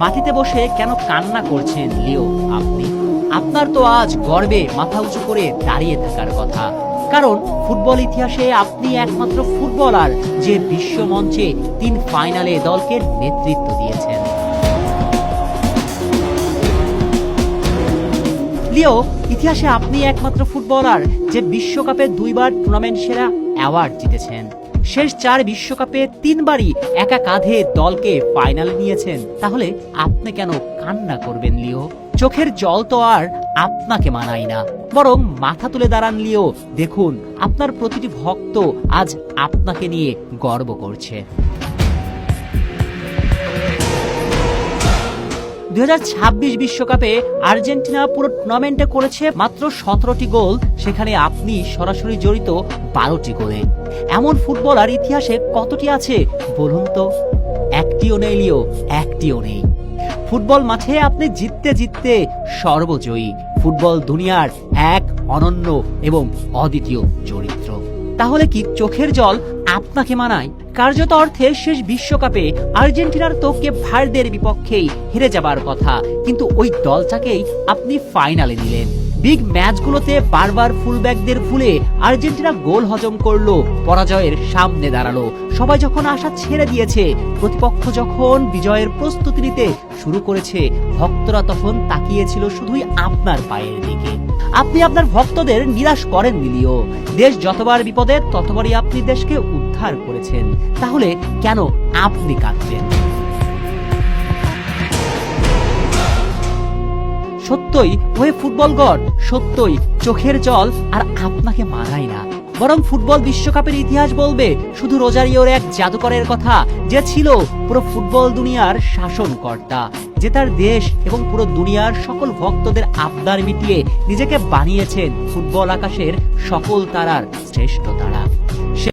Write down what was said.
মাটিতে বসে কেন কান্না করছেন লিও আপনি? আপনার তো আজ গর্বে মাথা উঁচু করে দাঁড়িয়ে থাকার কথা। কারণ ফুটবল ইতিহাসে আপনি একমাত্র ফুটবলার যে বিশ্ব মঞ্চে 3 ফাইনালে দলকে নেতৃত্ব দিয়েছেন। লিও, ইতিহাসে আপনি একমাত্র ফুটবলার যে বিশ্বকাপে 2বার টুর্নামেন্ট সেরা অ্যাওয়ার্ড জিতেছেন। শেষ 4 বিশ্বকাপে 3বারই একা কাঁধে দলকে ফাইনালে নিয়েছেন। তাহলে আপনি কেন কান্না করবেন লিও? চোখের জল তো আর আপনাকে মানায় না, বরং মাথা তুলে দাঁড়ান লিও। দেখুন, আপনার প্রতিটি ভক্ত আজ আপনাকে নিয়ে গর্ব করছে। 2026 বিশ্বকাপে আর্জেন্টিনা পুরো টুর্নামেন্টে করেছে মাত্র 17টি গোল, সেখানে আপনি সরাসরি জড়িত 12টি গোলে। এমন ফুটবলার ইতিহাসে কতটি আছে বলুন তো? একটিও নেই লিও, একটিও নেই। ফুটবল মাঠে আপনি জিততে জিততে সর্বজয়ী, ফুটবল দুনিয়ার এক অনন্য এবং অদ্বিতীয় চরিত্র। তাহলে কি চোখের জল আপনাকে মানায়? কার্যত অর্থে শেষ বিশ্বকাপে আর্জেন্টিনার তো কেপ ভার্দের বিপক্ষেই হেরে যাবার কথা, কিন্তু ওই দলটাকেই আপনি ফাইনালে নিলেন। বিগ ম্যাচগুলোতে বারবার ফুলব্যাকদের ভুলে আর্জেন্টিনা গোল হজম করলো, পরাজয়ের সামনে দাঁড়ালো। সবাই যখন আশা ছেড়ে দিয়েছে, প্রতিপক্ষ যখন বিজয়ের প্রস্তুতি নিতে শুরু করেছে, ভক্তরা তখন তাকিয়েছিল শুধুই আপনার পায়ের দিকে। আপনি আপনার ভক্তদের নিরাশ করেন লিও। দেশ যতবার বিপদে ততবারই আপনি দেশকে উদ্ধার করেছেন। তাহলে কেন আপনি কাঁদছেন? সত্যই ওই ফুটবল গড, সত্যই চোখের জল আর আপনাকে মানায় না। বরং ফুটবল বিশ্বকাপের ইতিহাস বলবে শুধু রোজারিওর এক জাদুকরের কথা, যে ছিল পুরো ফুটবল দুনিয়ার শাসনকর্তা, যে তার দেশ এবং পুরো দুনিয়ার সকল ভক্তদের আবদার মিটিয়ে নিজেকে বানিয়েছেন ফুটবল আকাশের সকল তারার শ্রেষ্ঠ তারা।